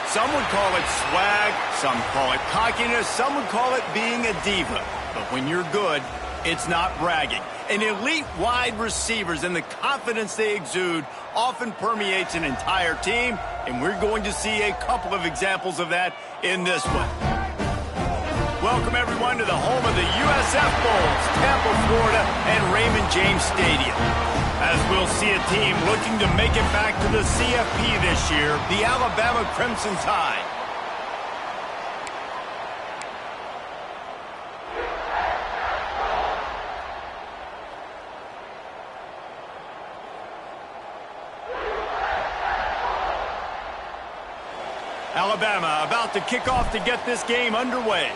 Some would call it swag, some call it cockiness, some would call it being a diva. But when you're good, it's not bragging. And elite wide receivers and the confidence they exude often permeates an entire team, and we're going to see a couple of examples of that in this one. Welcome, everyone, to the home of the USF Bulls, Tampa, Florida, and Raymond James Stadium. As we'll see a team looking to make it back to the CFP this year, the Alabama Crimson Tide. Alabama about to kick off to get this game underway.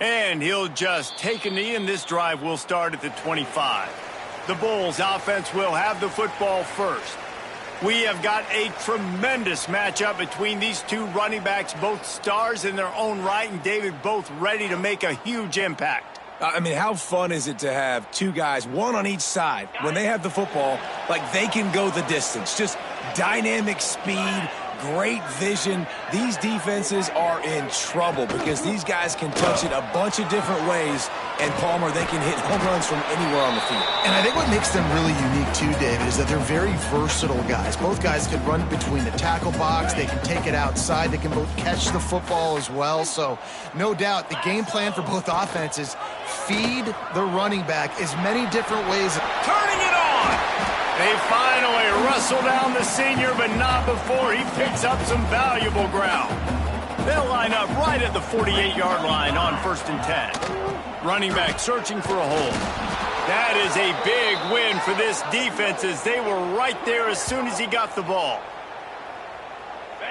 And he'll just take a knee, and this drive will start at the 25. The Bulls offense will have the football first. We have got a tremendous matchup between these two running backs, both stars in their own right, and David, both ready to make a huge impact. I mean, how fun is it to have two guys, one on each side, when they have the football, like they can go the distance. Just dynamic speed, great vision. These defenses are in trouble because these guys can touch it a bunch of different ways, and Palmer, they can hit home runs from anywhere on the field. And I think what makes them really unique too, David, is that they're very versatile guys. Both guys can run between the tackle box. They can take it outside. They can both catch the football as well. So no doubt the game plan for both offenses, feed the running back as many different ways. Turning it on! They finally wrestle down the senior, but not before he picks up some valuable ground. They'll line up right at the 48-yard line on 1st and 10. Running back searching for a hole. That is a big win for this defense as they were right there as soon as he got the ball.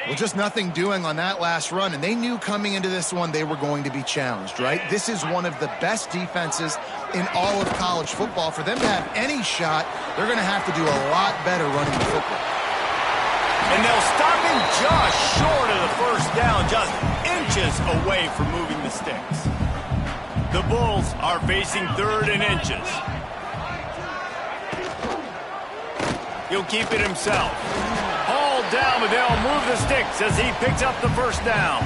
Well, just nothing doing on that last run, and they knew coming into this one they were going to be challenged, right? This is one of the best defenses in all of college football. For them to have any shot, they're going to have to do a lot better running the football. And they'll stop him just short of the first down, just inches away from moving the sticks. The Bulls are facing 3rd and inches. He'll keep it himself. Hauled down, but they'll move the sticks as he picks up the first down.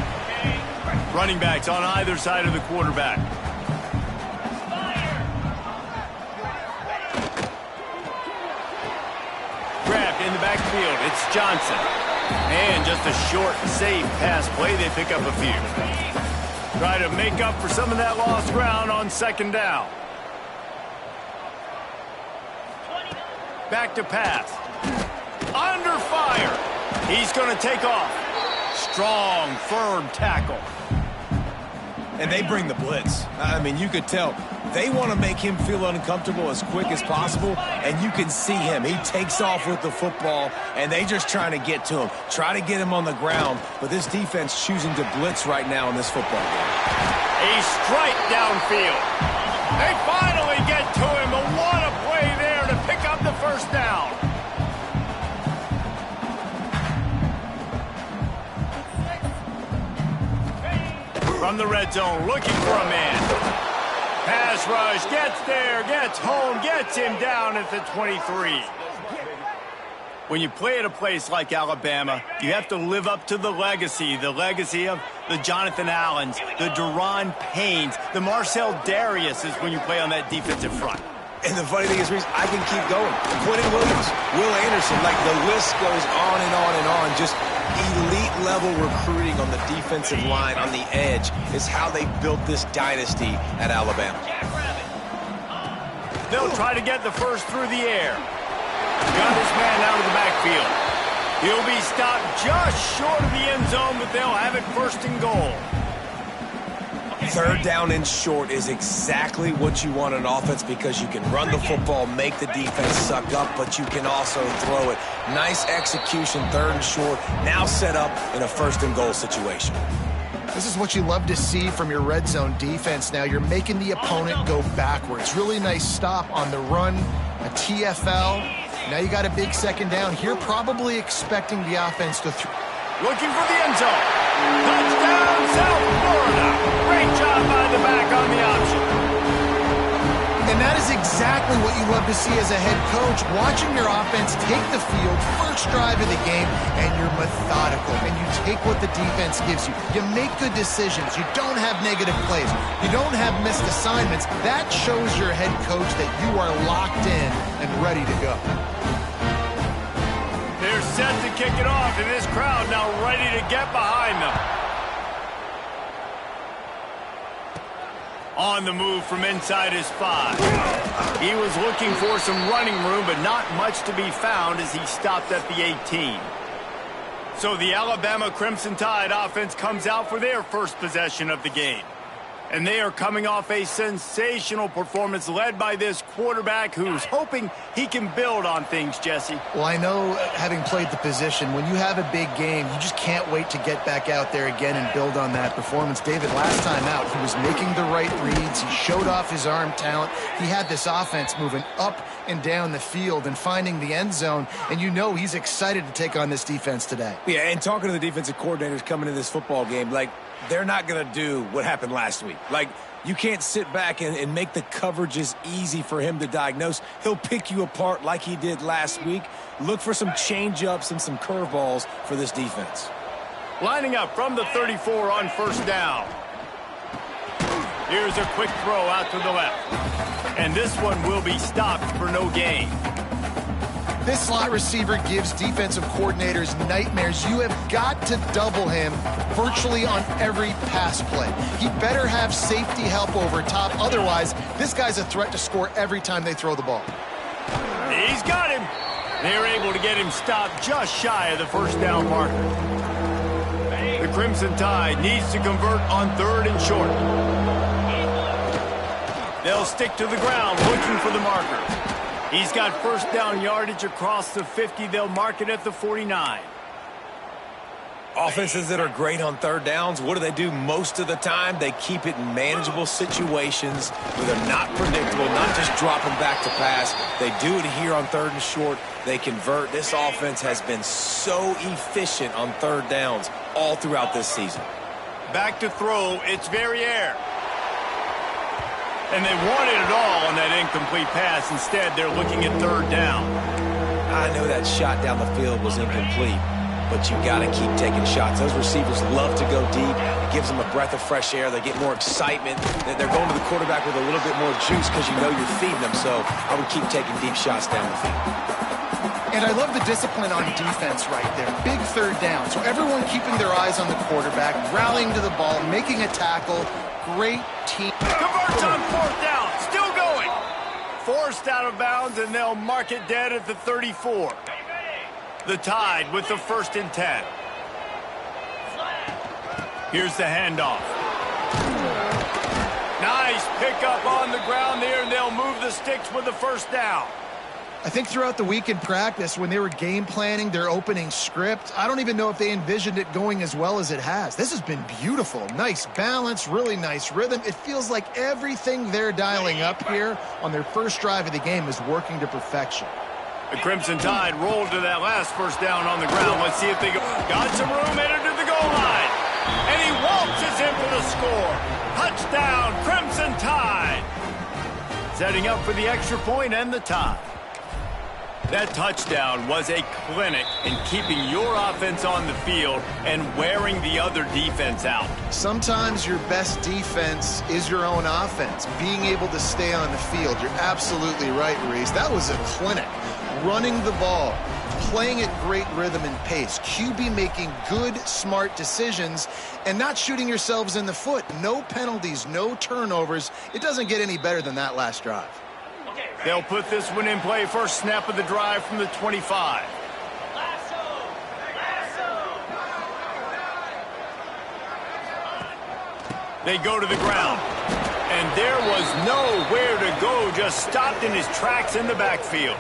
Running backs on either side of the quarterback. Grabbed in the backfield, it's Johnson. And just a short, safe pass play, they pick up a few. Try to make up for some of that lost ground on 2nd down. Back to pass. Under fire. He's going to take off. Strong, firm tackle. And they bring the blitz. I mean, you could tell they want to make him feel uncomfortable as quick as possible, and you can see him. He takes off with the football, and they just trying to get to him, try to get him on the ground, but this defense choosing to blitz right now in this football game. A strike downfield. They finally get to him, but what a play there to pick up the first down. From the red zone, looking for a man. Pass rush, gets there, gets home, gets him down at the 23. When you play at a place like Alabama, you have to live up to the legacy of the Jonathan Allens, the Daron Paynes, the Marcel Dariuses when you play on that defensive front. And the funny thing is, Reese, I can keep going. Quentin Williams, Will Anderson, like the list goes on and on and on. Just elite-level recruiting on the defensive line, on the edge, is how they built this dynasty at Alabama. They'll try to get the first through the air. Got his man out of the backfield. He'll be stopped just short of the end zone, but they'll have it 1st and goal. 3rd down and short is exactly what you want on offense because you can run the football, make the defense suck up, but you can also throw it. Nice execution, 3rd and short, now set up in a 1st and goal situation. This is what you love to see from your red zone defense now. You're making the opponent go backwards. Really nice stop on the run, a TFL. Now you got a big 2nd down here, probably expecting the offense to looking for the end zone. Touchdown, South Florida. Great job by the back on the option. And that is exactly what you love to see as a head coach, watching your offense take the field, first drive of the game, and you're methodical, and you take what the defense gives you. You make good decisions. You don't have negative plays. You don't have missed assignments. That shows your head coach that you are locked in and ready to go. They're set to kick it off, and this crowd now ready to get behind them. On the move from inside his 5. He was looking for some running room, but not much to be found as he stopped at the 18. So the Alabama Crimson Tide offense comes out for their first possession of the game. And they are coming off a sensational performance led by this quarterback who's hoping he can build on things, Jesse. Well, I know, having played the position, when you have a big game, you just can't wait to get back out there again and build on that performance. David, last time out, he was making the right reads. He showed off his arm talent. He had this offense moving up and down the field and finding the end zone. And you know he's excited to take on this defense today. Yeah, and talking to the defensive coordinators coming into this football game, like, they're not going to do what happened last week. Like, you can't sit back and make the coverages easy for him to diagnose. He'll pick you apart like he did last week. Look for some change-ups and some curveballs for this defense. Lining up from the 34 on first down. Here's a quick throw out to the left. And this one will be stopped for no gain. This slot receiver gives defensive coordinators nightmares. You have got to double him virtually on every pass play. He better have safety help over top. Otherwise, this guy's a threat to score every time they throw the ball. He's got him. They're able to get him stopped just shy of the first down marker. The Crimson Tide needs to convert on 3rd and short. They'll stick to the ground looking for the marker. He's got first down yardage across the 50. They'll mark it at the 49. Offenses that are great on 3rd downs, what do? Most of the time? They keep it in manageable situations where they're not predictable, not just dropping back to pass. They do it here on 3rd and short. They convert. This offense has been so efficient on 3rd downs all throughout this season. Back to throw. It's Verrier. And they wanted it all on that incomplete pass. Instead, they're looking at 3rd down. I know that shot down the field was incomplete, but you got to keep taking shots. Those receivers love to go deep. It gives them a breath of fresh air. They get more excitement. They're going to the quarterback with a little bit more juice because you know you're feeding them. So I would keep taking deep shots down the field. And I love the discipline on defense right there. Big 3rd down. So everyone keeping their eyes on the quarterback, rallying to the ball, making a tackle. Great team. Converts on 4th down. Still going. Forced out of bounds, and they'll mark it dead at the 34. The Tide with the 1st and 10. Here's the handoff. Nice pickup on the ground there, and they'll move the sticks with the 1st down. I think throughout the week in practice, when they were game planning their opening script, I don't even know if they envisioned it going as well as it has. This has been beautiful. Nice balance, really nice rhythm. It feels like everything they're dialing up here on their first drive of the game is working to perfection. The Crimson Tide rolled to that last 1st down on the ground. Let's see if they got some room, headed to the goal line. And he waltzes in for the score. Touchdown, Crimson Tide. Setting up for the extra point and the tie. That touchdown was a clinic in keeping your offense on the field and wearing the other defense out. Sometimes your best defense is your own offense, being able to stay on the field. You're absolutely right, Reese. That was a clinic. Running the ball, playing at great rhythm and pace. QB making good, smart decisions and not shooting yourselves in the foot. No penalties, no turnovers. It doesn't get any better than that last drive. They'll put this one in play. First snap of the drive from the 25. They go to the ground. And there was nowhere to go. Just stopped in his tracks in the backfield.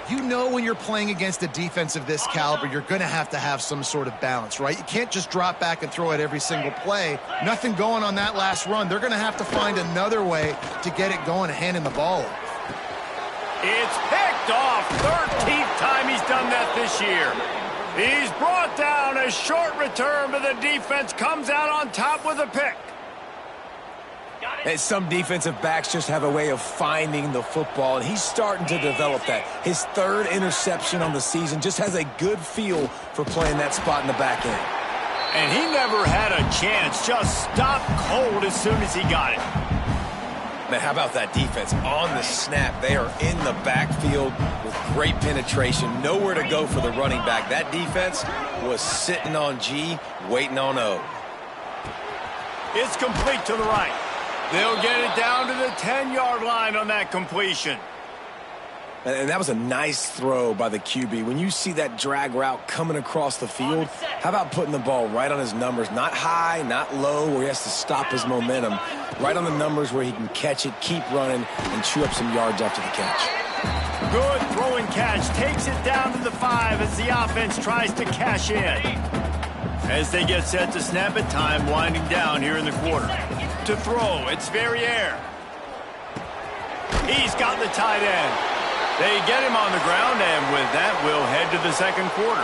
You know when you're playing against a defense of this caliber, you're going to have some sort of balance, right? You can't just drop back and throw it every single play. Nothing going on that last run. They're going to have to find another way to get it going and handing the ball off. It's picked off. 13th time he's done that this year. He's brought down a short return, but the defense comes out on top with a pick. And some defensive backs just have a way of finding the football, and he's starting to develop that. His third interception on the season, just has a good feel for playing that spot in the back end. And he never had a chance, just stopped cold as soon as he got it. Man, how about that defense? On the snap, they are in the backfield with great penetration. Nowhere to go for the running back. That defense was sitting on G, waiting on O. It's complete to the right. They'll get it down to the 10-yard line on that completion. And that was a nice throw by the QB. When you see that drag route coming across the field, how about putting the ball right on his numbers? Not high, not low, where he has to stop his momentum. Right on the numbers where he can catch it, keep running, and chew up some yards after the catch. Good throwing catch. Takes it down to the 5 as the offense tries to cash in. As they get set to snap it, time winding down here in the quarter. To throw, it's Verrier. He's got the tight end. They get him on the ground, and with that, we'll head to the second quarter.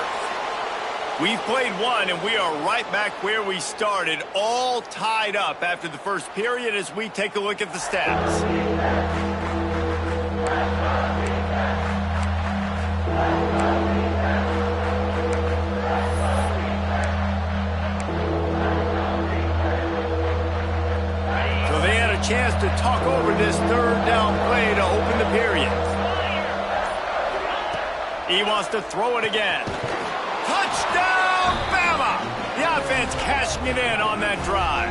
We've played one, and we are right back where we started, all tied up after the first period as we take a look at the stats. So they had a chance to talk over this third down play to open the period. He wants to throw it again. Touchdown, Bama! The offense cashing it in on that drive.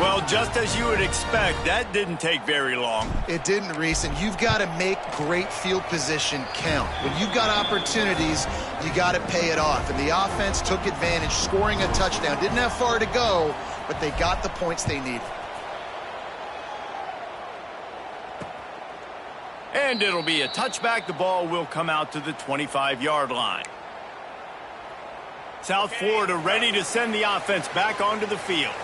Well, just as you would expect, that didn't take very long. It didn't, Reese, and you've got to make great field position count. When you've got opportunities, you got to pay it off. And the offense took advantage, scoring a touchdown. Didn't have far to go, but they got the points they needed. And it'll be a touchback. The ball will come out to the 25-yard line. South Florida ready to send the offense back onto the field.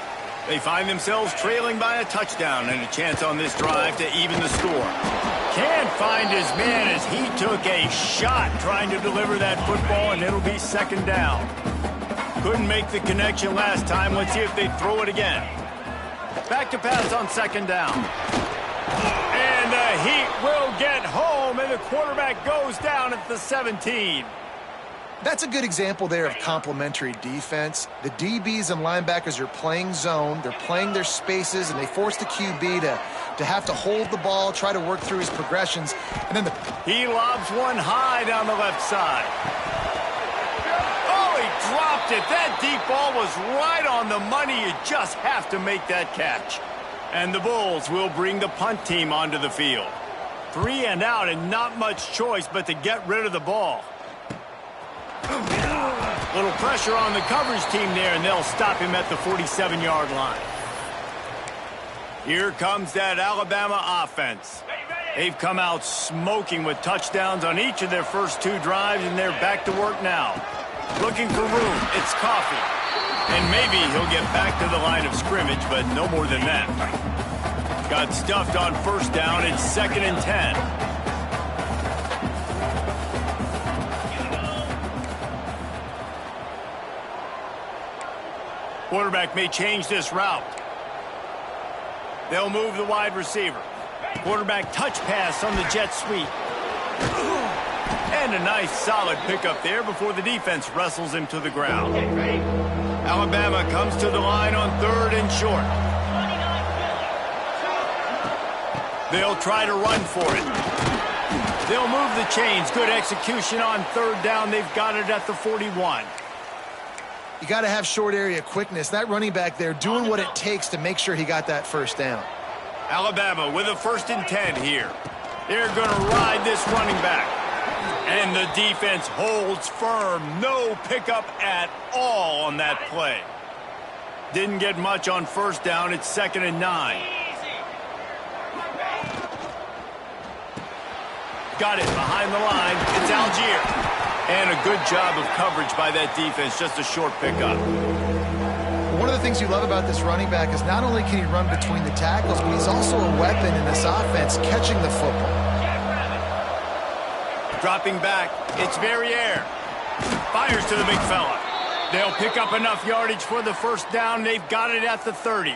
They find themselves trailing by a touchdown and a chance on this drive to even the score. Can't find his man as he took a shot trying to deliver that football, and it'll be second down. Couldn't make the connection last time. Let's see if they throw it again. Back to pass on second down. And the Heat will get home, and the quarterback goes down at the 17. That's a good example there of complementary defense. The DBs and linebackers are playing zone. They're playing their spaces, and they force the QB to have to hold the ball, try to work through his progressions. And then he lobs one high down the left side. Oh, he dropped it. That deep ball was right on the money. You just have to make that catch. And the Bulls will bring the punt team onto the field. 3 and out, and not much choice but to get rid of the ball. Little pressure on the coverage team there, and they'll stop him at the 47-yard line. Here comes that Alabama offense. They've come out smoking with touchdowns on each of their first 2 drives, and they're back to work now. Looking for room. It's Coffee. And maybe he'll get back to the line of scrimmage, but no more than that. Got stuffed on first down. It's 2nd and 10. Quarterback may change this route. They'll move the wide receiver. Quarterback touch pass on the jet sweep. And a nice solid pickup there before the defense wrestles him to the ground. Alabama comes to the line on 3rd and short. They'll try to run for it. They'll move the chains. Good execution on 3rd down. They've got it at the 41. You got to have short area quickness. That running back there doing what it takes to make sure he got that first down. Alabama with a 1st and 10 here. They're going to ride this running back. And the defense holds firm. No pickup at all on that play. Didn't get much on first down. It's 2nd and 9. Got it behind the line. It's Algier. And a good job of coverage by that defense. Just a short pickup. One of the things you love about this running back is not only can he run between the tackles, but he's also a weapon in this offense catching the football. Dropping back, it's Verrier. Fires to the big fella. They'll pick up enough yardage for the first down. They've got it at the 30.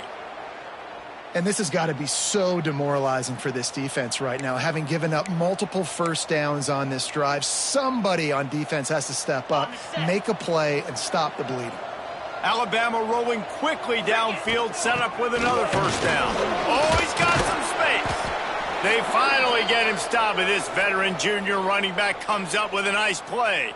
And this has got to be so demoralizing for this defense right now. Having given up multiple first downs on this drive, somebody on defense has to step up, make a play, and stop the bleeding. Alabama rolling quickly downfield, set up with another first down. Oh, he's got some space. They finally get him stopped, but this veteran junior running back comes up with a nice play.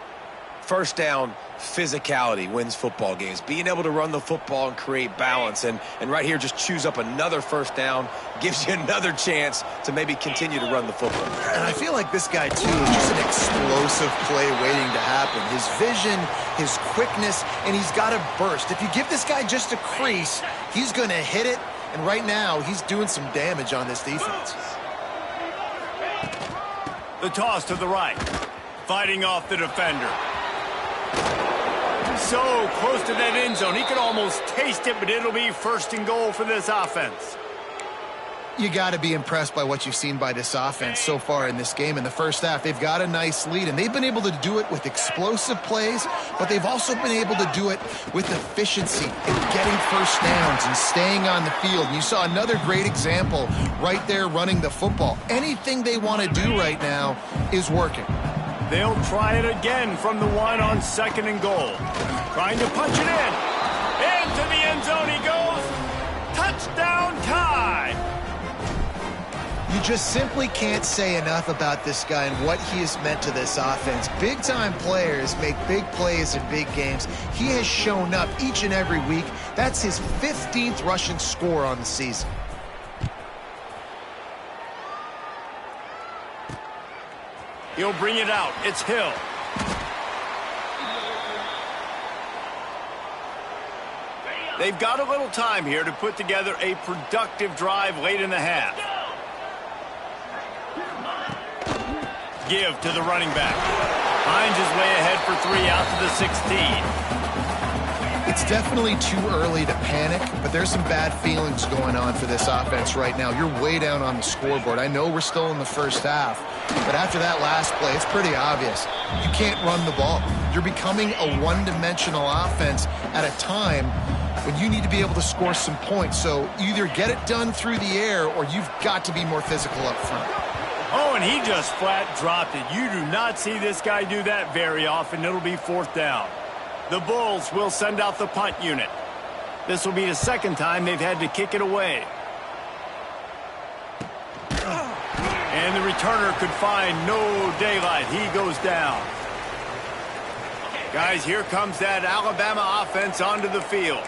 First down, physicality wins football games. Being able to run the football and create balance. And right here, just choose up another first down, gives you another chance to maybe continue to run the football. And I feel like this guy, too, is just an explosive play waiting to happen. His vision, his quickness, and he's got a burst. If you give this guy just a crease, he's going to hit it. And right now, he's doing some damage on this defense. The toss to the right. Fighting off the defender. So close to that end zone. He could almost taste it, but it'll be first and goal for this offense. You got to be impressed by what you've seen by this offense so far in this game. In the first half, they've got a nice lead, and they've been able to do it with explosive plays, but they've also been able to do it with efficiency and getting first downs and staying on the field. And you saw another great example right there running the football. Anything they want to do right now is working. They'll try it again from the one on second and goal. Trying to punch it in. Into the end zone he goes. Touchdown tie. You just simply can't say enough about this guy and what he has meant to this offense. Big-time players make big plays in big games. He has shown up each and every week. That's his 15th rushing score on the season. He'll bring it out. It's Hill. They've got a little time here to put together a productive drive late in the half. Give to the running back. Finds his way ahead for 3 out to the 16. It's definitely too early to panic, but there's some bad feelings going on for this offense right now. You're way down on the scoreboard. I know we're still in the first half, but after that last play, it's pretty obvious. You can't run the ball. You're becoming a one-dimensional offense at a time when you need to be able to score some points. So either get it done through the air or you've got to be more physical up front. Oh, and he just flat dropped it. You do not see this guy do that very often. It'll be fourth down. The Bulls will send out the punt unit. This will be the second time they've had to kick it away. And the returner could find no daylight. He goes down. Guys, here comes that Alabama offense onto the field.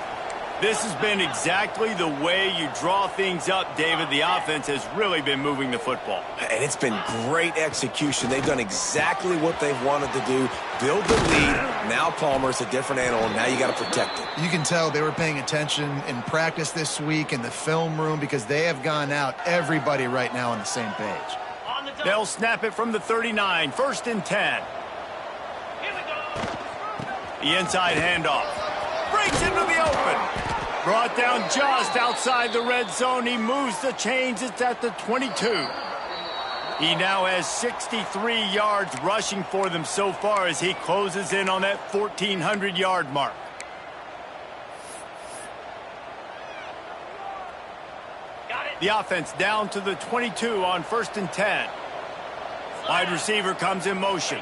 This has been exactly the way you draw things up, David. The offense has really been moving the football. And it's been great execution. They've done exactly what they've wanted to do. Build the lead. Now Palmer's a different animal. Now you got to protect it. You can tell they were paying attention in practice this week in the film room because they have gone out, everybody right now on the same page. They'll snap it from the 39. First and 10. The inside handoff. Breaks into the open. Brought down just outside the red zone. He moves the chains. It's at the 22. He now has 63 yards rushing for them so far as he closes in on that 1,400-yard mark. The offense down to the 22 on first and 10. Wide receiver comes in motion.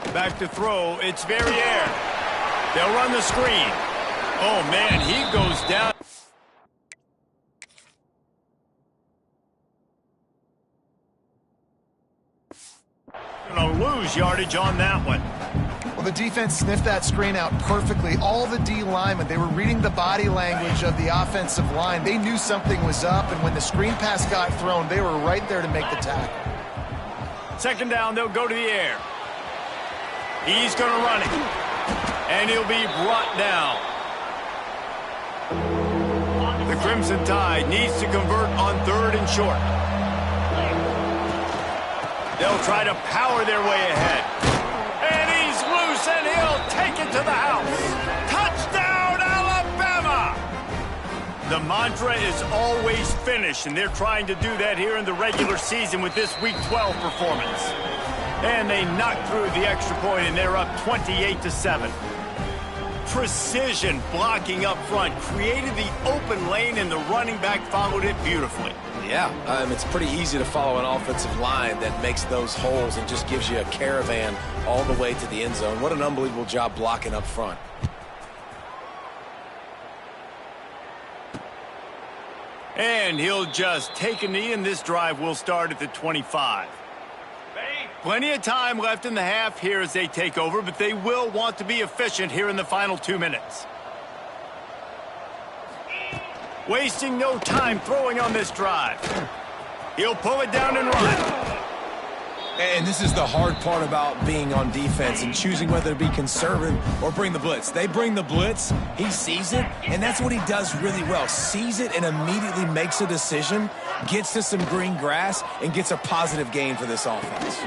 Back to throw. It's Verrier. They'll run the screen. Oh, man, he goes down. Gonna lose yardage on that one. Well, the defense sniffed that screen out perfectly. All the D linemen, they were reading the body language of the offensive line. They knew something was up, and when the screen pass got thrown, they were right there to make the tackle. Second down, they'll go to the air. He's gonna run it. And he'll be brought down. The Crimson Tide needs to convert on third and short. They'll try to power their way ahead. And he's loose, and he'll take it to the house. Touchdown, Alabama! The mantra is always finish, and they're trying to do that here in the regular season with this Week 12 performance. And they knock through the extra point, and they're up 28-7. precision blocking up front, created the open lane, and the running back followed it beautifully. Yeah, it's pretty easy to follow an offensive line that makes those holes and just gives you a caravan all the way to the end zone. What an unbelievable job blocking up front. And he'll just take a knee, and this drive will start at the 25. Plenty of time left in the half here as they take over, but they will want to be efficient here in the final 2 minutes. Wasting no time throwing on this drive. He'll pull it down and run. And this is the hard part about being on defense and choosing whether to be conservative or bring the blitz. They bring the blitz, he sees it, and that's what he does really well. Sees it and immediately makes a decision, gets to some green grass, and gets a positive gain for this offense.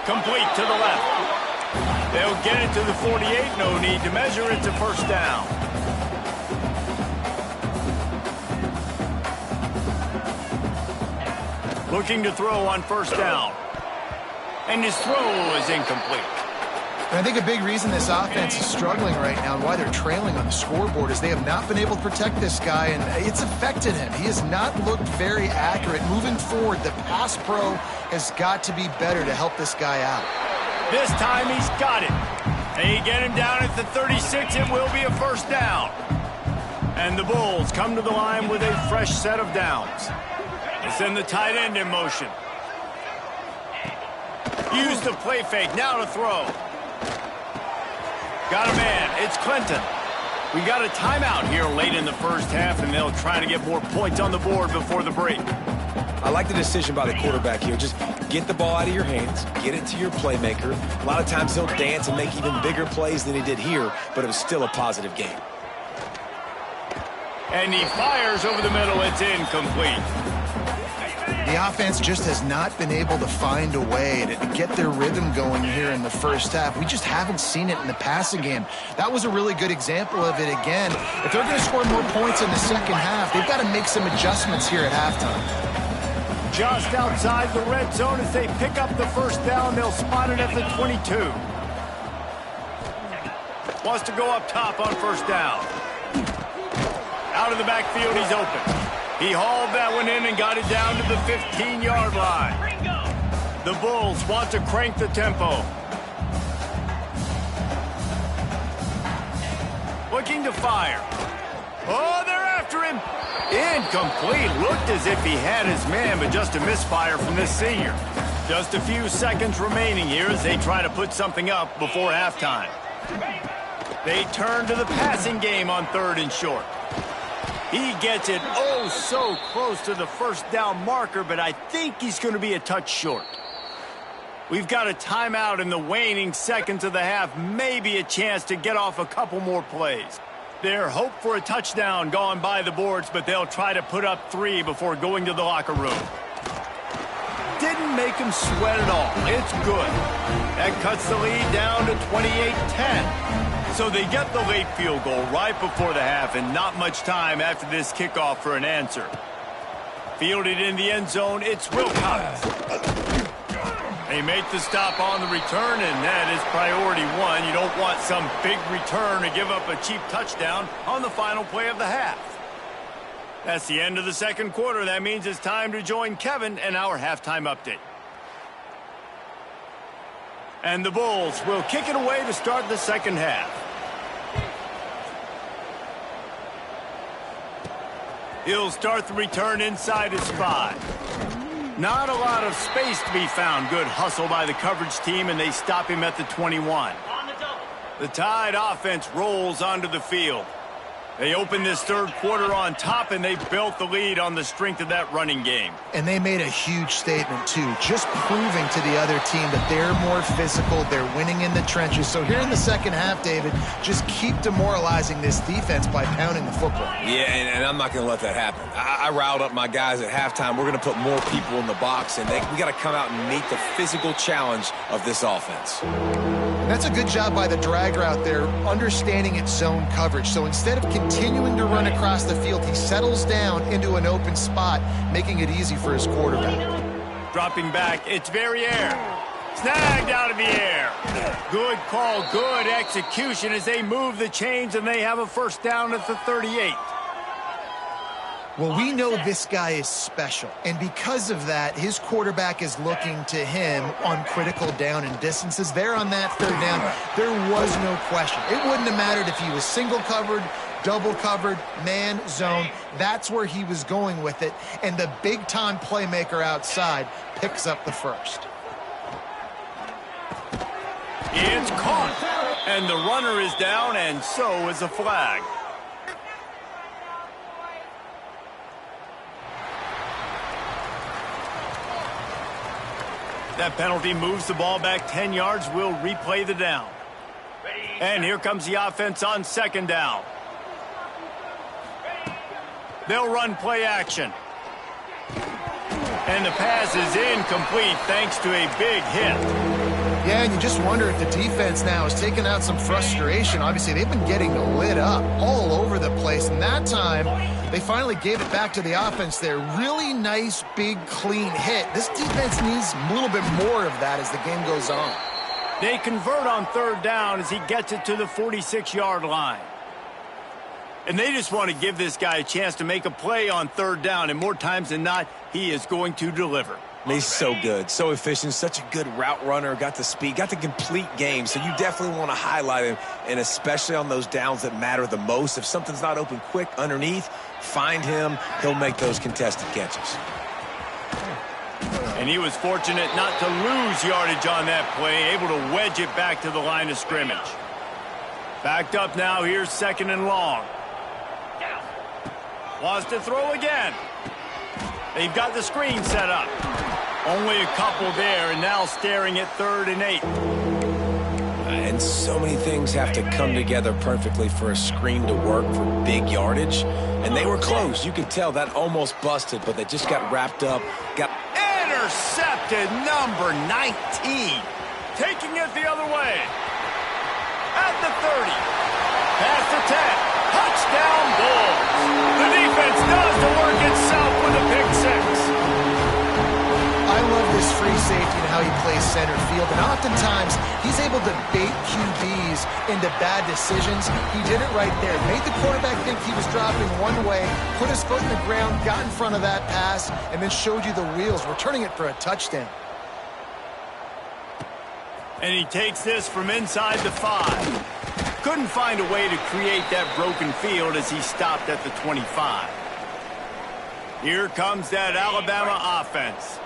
Complete to the left. They'll get it to the 48. No need to measure. It's a first down. Looking to throw on first down. And his throw is incomplete. And I think a big reason this offense is struggling right now and why they're trailing on the scoreboard is they have not been able to protect this guy, and it's affected him. He has not looked very accurate. Moving forward, the pass pro has got to be better to help this guy out. This time he's got it. They get him down at the 36. It will be a first down. And the Bulls come to the line with a fresh set of downs. They send the tight end in motion. Use the play fake, now to throw. Got a man, it's Clinton. We got a timeout here late in the first half, and they'll try to get more points on the board before the break. I like the decision by the quarterback here. Just get the ball out of your hands, get it to your playmaker. A lot of times he'll dance and make even bigger plays than he did here, but it was still a positive game. And he fires over the middle, it's incomplete. The offense just has not been able to find a way to get their rhythm going here in the first half. We just haven't seen it in the passing game. That was a really good example of it again. If they're going to score more points in the second half, they've got to make some adjustments here at halftime. Just outside the red zone as they pick up the first down. They'll spot it at the 22. Wants to go up top on first down. Out of the backfield, he's open. He hauled that one in and got it down to the 15-yard line. The Bulls want to crank the tempo. Looking to fire. Oh, they're after him. Incomplete. Looked as if he had his man, but just a misfire from this senior. Just a few seconds remaining here as they try to put something up before halftime. They turn to the passing game on 3rd and short. He gets it oh so close to the first down marker, but I think he's going to be a touch short. We've got a timeout in the waning seconds of the half, maybe a chance to get off a couple more plays. Their hope for a touchdown gone by the boards, but they'll try to put up 3 before going to the locker room. Didn't make him sweat at all. It's good. That cuts the lead down to 28-10. So they get the late field goal right before the half, and not much time after this kickoff for an answer. Fielded in the end zone, it's Wilcox. They make the stop on the return, and that is priority 1. You don't want some big return to give up a cheap touchdown on the final play of the half. That's the end of the second quarter. That means it's time to join Kevin and our halftime update. And the Bulls will kick it away to start the second half. He'll start the return inside his 5. Not a lot of space to be found. Good hustle by the coverage team, and they stop him at the 21. The Tide offense rolls onto the field. They opened this third quarter on top, and they built the lead on the strength of that running game. And they made a huge statement, too, just proving to the other team that they're more physical, they're winning in the trenches. So here in the second half, David, just keep demoralizing this defense by pounding the football. Yeah, and I'm not going to let that happen. I riled up my guys at halftime. We're going to put more people in the box, and we got to come out and meet the physical challenge of this offense. That's a good job by the drag route there, understanding its zone coverage. So instead of continuing to run across the field, he settles down into an open spot, making it easy for his quarterback. Dropping back, it's Verrier. Snagged out of the air. Good call, good execution as they move the chains, and they have a first down at the 38. Well, we know this guy is special, and because of that, his quarterback is looking to him on critical down and distances. There on that third down, there was no question. It wouldn't have mattered if he was single covered, double covered, man, zone. That's where he was going with it, and the big-time playmaker outside picks up the first. It's caught, and the runner is down, and so is a flag. That penalty moves the ball back 10 yards. We'll replay the down. And here comes the offense on second down. They'll run play action. And the pass is incomplete thanks to a big hit. Yeah, and you just wonder if the defense now is taking out some frustration. Obviously, they've been getting lit up all over the place, and that time they finally gave it back to the offense there. Really nice, big, clean hit. This defense needs a little bit more of that as the game goes on. They convert on third down as he gets it to the 46-yard line. And they just want to give this guy a chance to make a play on third down, and more times than not, he is going to deliver. He's so good, so efficient, such a good route runner, got the speed, got the complete game, so you definitely want to highlight him, and especially on those downs that matter the most. If something's not open quick underneath, find him. He'll make those contested catches. And he was fortunate not to lose yardage on that play, able to wedge it back to the line of scrimmage. Backed up now, here's second and long. Wants to throw again. They've got the screen set up. Only a couple there, and now staring at 3rd and 8. And so many things have to come together perfectly for a screen to work for big yardage. And they were close. You could tell that almost busted, but they just got wrapped up. Intercepted, number 19. Taking it the other way. At the 30. Past the 10. Touchdown Bulls. The defense does the work itself with a pick 6. I love this free safety and how he plays center field, and oftentimes he's able to bait QBs into bad decisions. He did it right there. Made the quarterback think he was dropping one way, put his foot in the ground, got in front of that pass, and then showed you the wheels, returning it for a touchdown. And he takes this from inside the 5. Couldn't find a way to create that broken field as he stopped at the 25. Here comes that Alabama offense.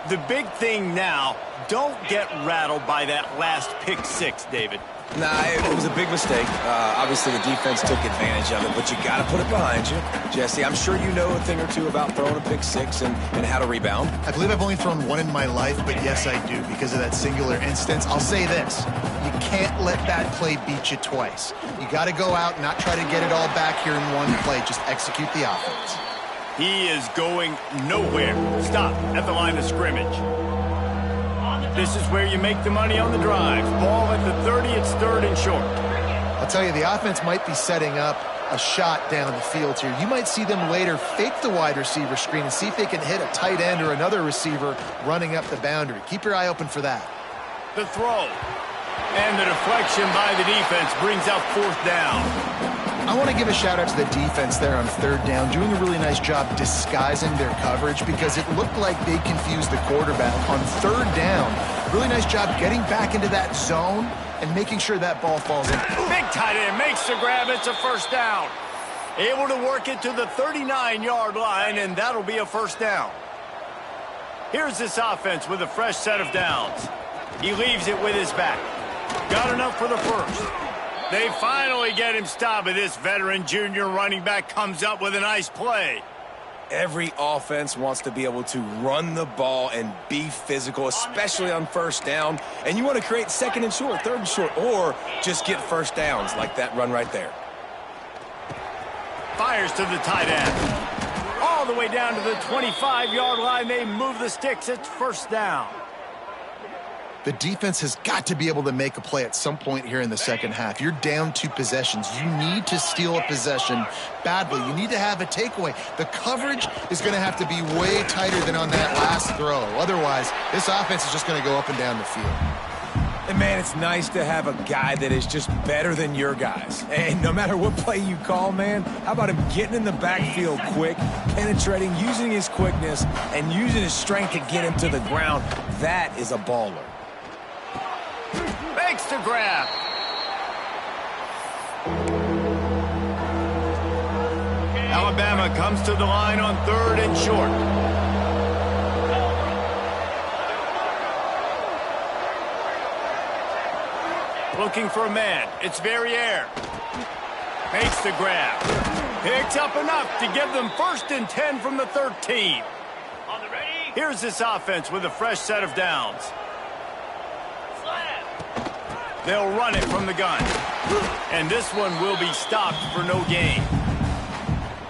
The big thing now, don't get rattled by that last pick 6, David. Nah, it was a big mistake. Obviously, the defense took advantage of it, but you got to put it behind you. Jesse, I'm sure you know a thing or two about throwing a pick 6 and how to rebound. I believe I've only thrown one in my life, but yes, I do because of that singular instance. I'll say this. You can't let that play beat you twice. You got to go out and not try to get it all back here in one play. Just execute the offense. He is going nowhere. Stop at the line of scrimmage. This is where you make the money on the drive. Ball at the 30, it's 3rd and short. I'll tell you, the offense might be setting up a shot down the field here. You might see them later fake the wide receiver screen and see if they can hit a tight end or another receiver running up the boundary. Keep your eye open for that. The throw. And the deflection by the defense brings up 4th down. I want to give a shout out to the defense there on 3rd down, doing a really nice job disguising their coverage because it looked like they confused the quarterback on 3rd down. Really nice job getting back into that zone and making sure that ball falls in. Big tight end makes the grab. It's a first down. Able to work it to the 39-yard line, and that'll be a first down. Here's this offense with a fresh set of downs. He leaves it with his back. Got enough for the first. They finally get him stopped, but this veteran junior running back comes up with a nice play. Every offense wants to be able to run the ball and be physical, especially on first down. And you want to create 2nd and short, 3rd and short, or just get first downs like that run right there. Fires to the tight end. All the way down to the 25-yard line. They move the sticks. It's first down. The defense has got to be able to make a play at some point here in the second half. You're down 2 possessions. You need to steal a possession badly. You need to have a takeaway. The coverage is going to have to be way tighter than on that last throw. Otherwise, this offense is just going to go up and down the field. And, man, it's nice to have a guy that is just better than your guys. And no matter what play you call, man, how about him getting in the backfield quick, penetrating, using his quickness, and using his strength to get him to the ground? That is a baller. Makes the grab. Alabama comes to the line on 3rd and short. Looking for a man. It's Verrier. Makes the grab. Picks up enough to give them 1st and 10 from the 13. Here's this offense with a fresh set of downs. They'll run it from the gun. And this one will be stopped for no gain.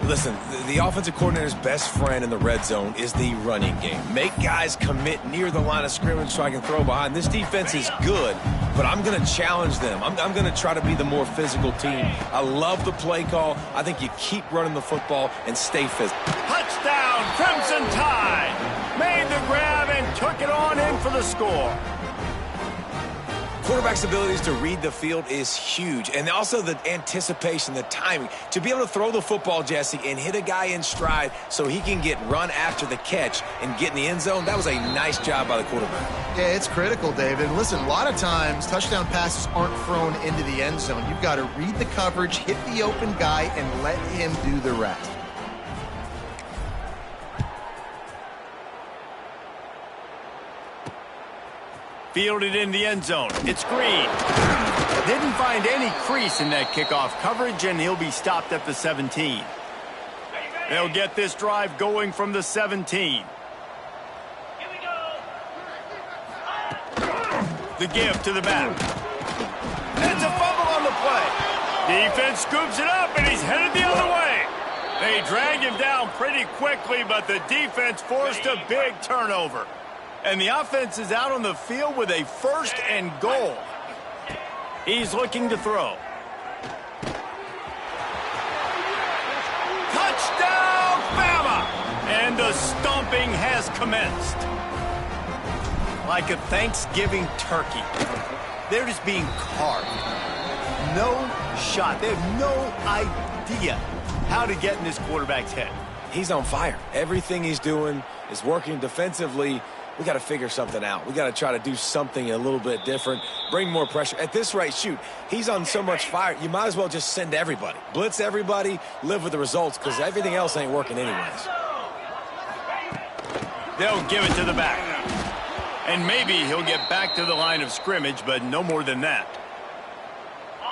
Listen, the offensive coordinator's best friend in the red zone is the running game. Make guys commit near the line of scrimmage so I can throw behind. This defense is good, but I'm going to challenge them. I'm going to try to be the more physical team. I love the play call. I think you keep running the football and stay physical. Touchdown, Crimson Tide! Made the grab and took it on in for the score. Quarterback's abilities to read the field is huge, and also the anticipation, the timing. To be able to throw the football, Jesse, and hit a guy in stride so he can get run after the catch and get in the end zone, that was a nice job by the quarterback. Yeah, it's critical, David. And listen, a lot of times touchdown passes aren't thrown into the end zone. You've got to read the coverage, hit the open guy, and let him do the rest. Fielded in the end zone. It's Green. Didn't find any crease in that kickoff coverage, and he'll be stopped at the 17. They'll get this drive going from the 17. The give to the back. It's a fumble on the play. Defense scoops it up, and he's headed the other way. They drag him down pretty quickly, but the defense forced a big turnover. And the offense is out on the field with a 1st and goal. He's looking to throw. Touchdown, Bama! And the stomping has commenced. Like a Thanksgiving turkey. They're just being carved. No shot. They have no idea how to get in this quarterback's head. He's on fire. Everything he's doing is working defensively. We got to figure something out. We got to try to do something a little bit different, bring more pressure. At this rate, shoot, he's on so much fire, you might as well just send everybody. Blitz everybody, live with the results, because everything else ain't working anyways. They'll give it to the back. And maybe he'll get back to the line of scrimmage, but no more than that.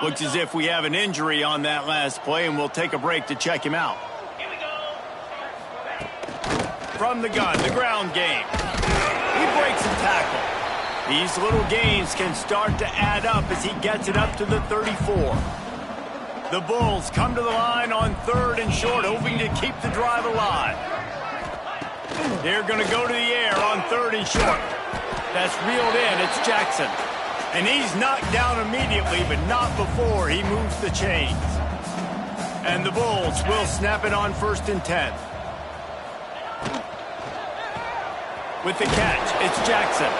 Looks as if we have an injury on that last play, and we'll take a break to check him out. From the gun, the ground game. He breaks a tackle. These little gains can start to add up as he gets it up to the 34. The Bulls come to the line on 3rd and short, hoping to keep the drive alive. They're going to go to the air on 3rd and short. That's reeled in. It's Jackson. And he's knocked down immediately, but not before he moves the chains. And the Bulls will snap it on 1st and 10. With the catch, it's Jackson.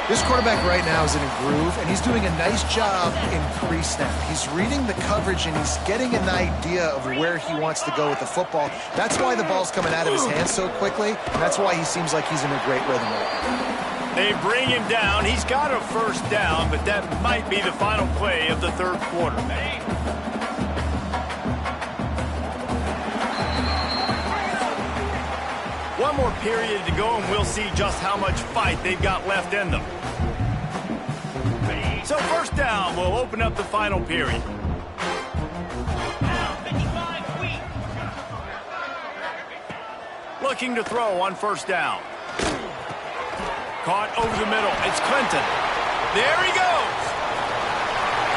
This quarterback right now is in a groove, and he's doing a nice job in pre-snap. He's reading the coverage, and he's getting an idea of where he wants to go with the football. That's why the ball's coming out of his hands so quickly, and that's why he seems like he's in a great rhythm right now. They bring him down. He's got a 1st down, but that might be the final play of the 3rd quarter. One more period to go, and we'll see just how much fight they've got left in them. So 1st down will open up the final period. Looking to throw on 1st down. Caught over the middle. It's Clinton. There he goes.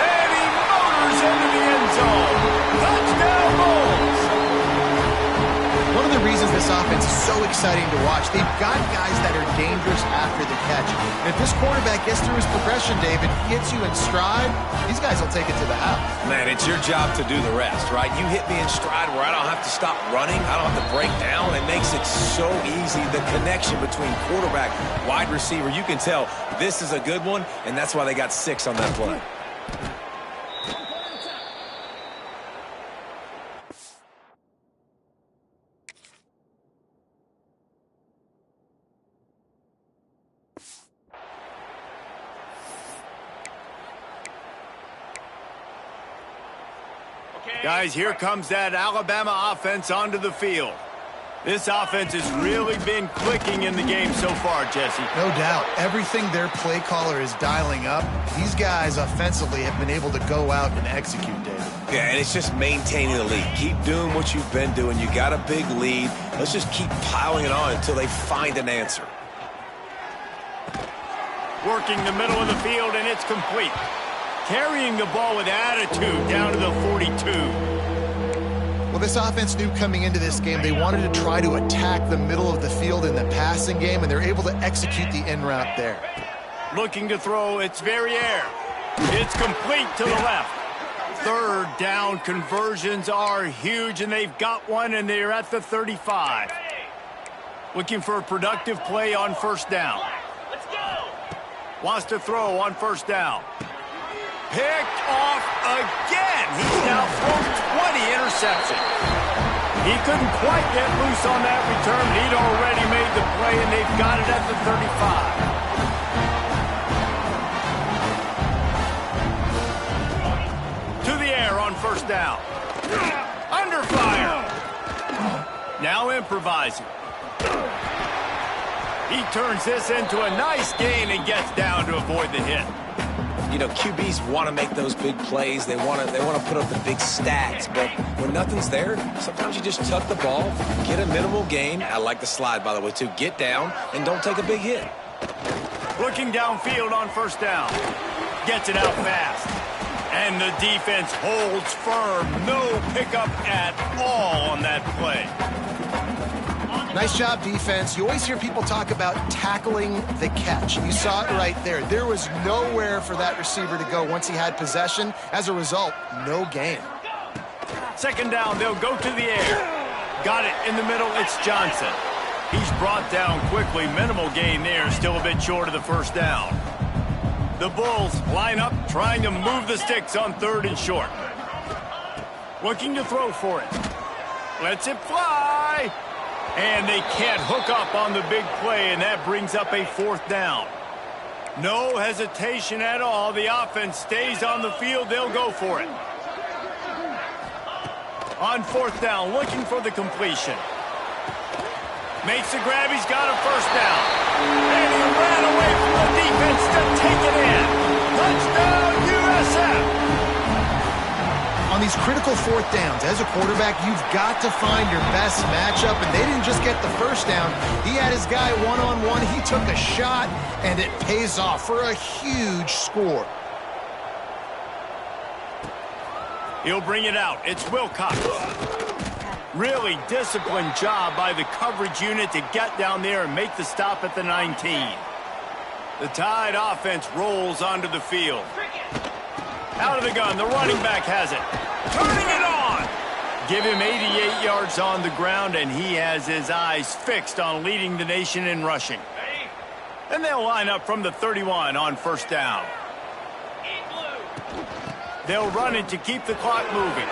And he motors into the end zone. Touchdown, Bulls. One of the reasons this offense is so exciting to watch. They've got guys that are dangerous after the catch. And if this quarterback gets through his progression, David, hits you in stride, these guys will take it to the house. Man, it's your job to do the rest, right? You hit me in stride where I don't have to stop running. I don't have to break down. It makes it so easy. The connection between quarterback, wide receiver, you can tell this is a good one, and that's why they got 6 on that play. Guys, here comes that Alabama offense onto the field. This offense has really been clicking in the game so far, Jesse. No doubt. Everything their play caller is dialing up, these guys offensively have been able to go out and execute, David. Yeah, and it's just maintaining the lead. Keep doing what you've been doing. You got a big lead. Let's just keep piling it on until they find an answer. Working the middle of the field, and it's complete. Carrying the ball with attitude down to the 42. Well, this offense knew coming into this game they wanted to try to attack the middle of the field in the passing game, and they're able to execute the in route there. Looking to throw, it's Verrier. It's complete to the left. Third down conversions are huge, and they've got one, and they're at the 35. Looking for a productive play on first down. Let's go. Wants to throw on first down. Picked off again. He's now thrown 20 interceptions. He couldn't quite get loose on that return. He'd already made the play, and they've got it at the 35. To the air on first down. Under fire. Now improvising. He turns this into a nice gain and gets down to avoid the hit. You know, QBs want to make those big plays. They want to put up the big stats. But when nothing's there, sometimes you just tuck the ball, get a minimal gain. I like the slide, by the way, too. Get down and don't take a big hit. Looking downfield on first down. Gets it out fast. And the defense holds firm. No pickup at all on that play. Nice job, defense. You always hear people talk about tackling the catch. You saw it right there. There was nowhere for that receiver to go once he had possession. As a result, no gain. Second down, they'll go to the air. Got it in the middle, it's Johnson. He's brought down quickly. Minimal gain there, still a bit short of the first down. The Bulls line up, trying to move the sticks on third and short. Looking to throw for it. Lets it fly. And they can't hook up on the big play, and that brings up a fourth down. No hesitation at all. The offense stays on the field. They'll go for it. On fourth down, looking for the completion. Makes the grab. He's got a first down. And he ran away from the defense to take it in. Touchdown, USF. On these critical fourth downs, as a quarterback, you've got to find your best matchup, and they didn't just get the first down. He had his guy one-on-one. He took a shot, and it pays off for a huge score. He'll bring it out. It's Wilcox. Really disciplined job by the coverage unit to get down there and make the stop at the 19. The Tide offense rolls onto the field. Out of the gun, the running back has it. Turning it on! Give him 88 yards on the ground, and he has his eyes fixed on leading the nation in rushing. And they'll line up from the 31 on first down. They'll run it to keep the clock moving.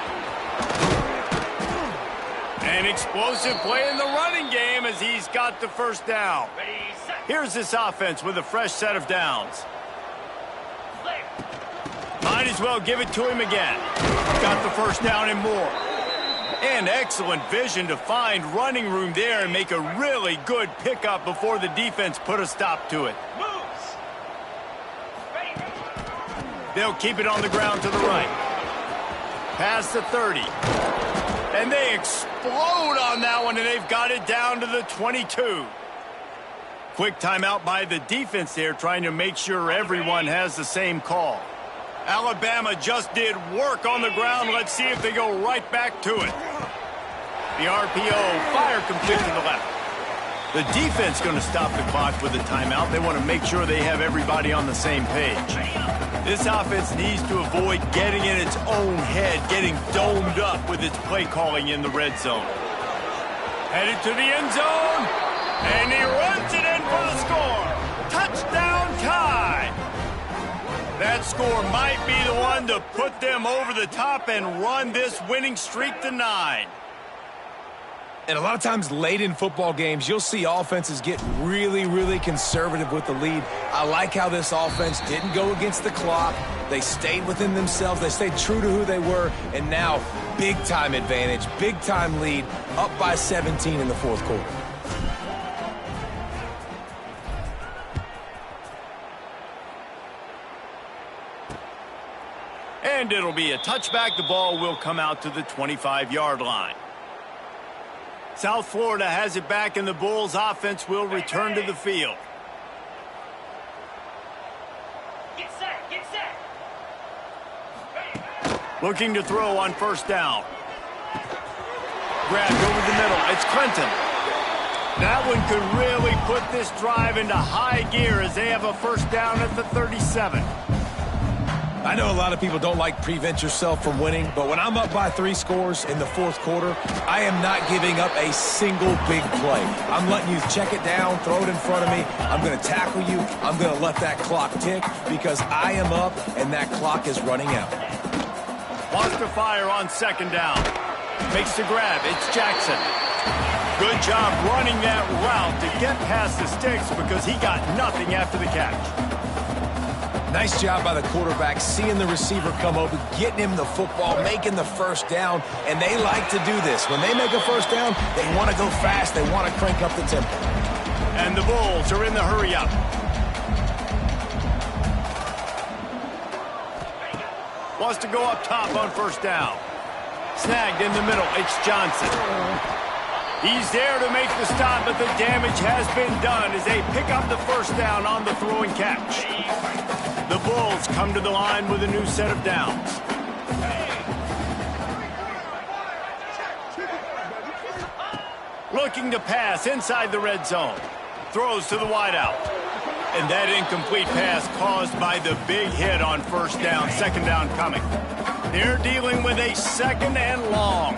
An explosive play in the running game as he's got the first down. Here's this offense with a fresh set of downs. Might as well give it to him again. Got the first down and more. And excellent vision to find running room there and make a really good pickup before the defense put a stop to it. They'll keep it on the ground to the right. Past the 30. And they explode on that one, and they've got it down to the 22. Quick timeout by the defense there, trying to make sure everyone has the same call. Alabama just did work on the ground. Let's see if they go right back to it. The RPO, fire complete to the left. The defense going to stop the clock with a timeout. They want to make sure they have everybody on the same page. This offense needs to avoid getting in its own head, getting domed up with its play calling in the red zone. Headed to the end zone, and he runs it in for the score. Touchdown tie. That score might be the one to put them over the top and run this winning streak to 9. And a lot of times late in football games, you'll see offenses get really, really conservative with the lead. I like how this offense didn't go against the clock. They stayed within themselves. They stayed true to who they were. And now, big-time advantage, big-time lead, up by 17 in the fourth quarter. And it'll be a touchback. The ball will come out to the 25-yard line. South Florida has it back, and the Bulls offense will return to the field. Get set, get set. Looking to throw on first down. Grabbed over the middle. It's Clinton. That one could really put this drive into high gear as they have a first down at the 37. I know a lot of people don't like prevent yourself from winning, but when I'm up by 3 scores in the fourth quarter, I am not giving up a single big play. I'm letting you check it down, throw it in front of me. I'm going to tackle you. I'm going to let that clock tick because I am up and that clock is running out. Wants to fire on second down. Makes the grab. It's Jackson. Good job running that route to get past the sticks because he got nothing after the catch. Nice job by the quarterback, seeing the receiver come open, getting him the football, making the first down, and they like to do this. When they make a first down, they want to go fast. They want to crank up the tempo. And the Bulls are in the hurry-up. Wants to go up top on first down. Snagged in the middle. It's Johnson. He's there to make the stop, but the damage has been done as they pick up the first down on the throw and catch. The Bulls come to the line with a new set of downs. Looking to pass inside the red zone. Throws to the wideout. And that incomplete pass caused by the big hit on first down. Second down coming. They're dealing with a second and long.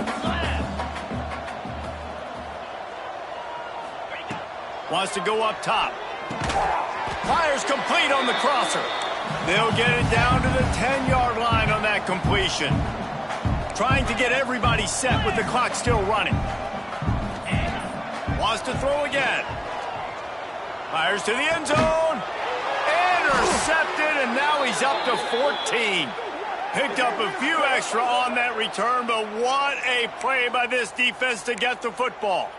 Wants to go up top. Fires complete on the crosser. They'll get it down to the 10-yard line on that completion. Trying to get everybody set with the clock still running. Wants to throw again. Fires to the end zone. Intercepted, and now he's up to 14. Picked up a few extra on that return, but what a play by this defense to get the football.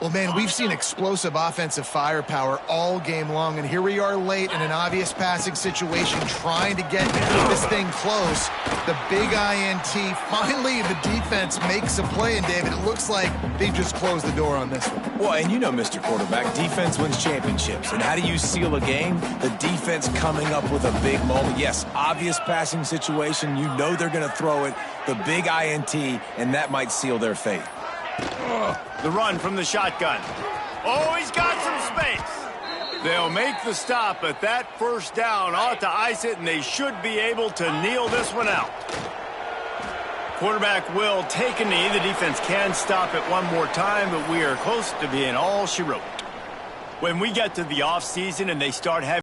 Well, man, we've seen explosive offensive firepower all game long, and here we are late in an obvious passing situation trying to get this thing close. The big INT, finally the defense makes a play, and David, it looks like they've just closed the door on this one. Well, and you know, Mr. Quarterback, defense wins championships. And how do you seal a game? The defense coming up with a big moment. Yes, obvious passing situation. You know they're going to throw it. The big INT, and that might seal their fate. The run from the shotgun. Oh, he's got some space. They'll make the stop, but that first down ought to ice it, and they should be able to kneel this one out. Quarterback will take a knee. The defense can stop it one more time, but we are close to being all she wrote. When we get to the offseason and they start having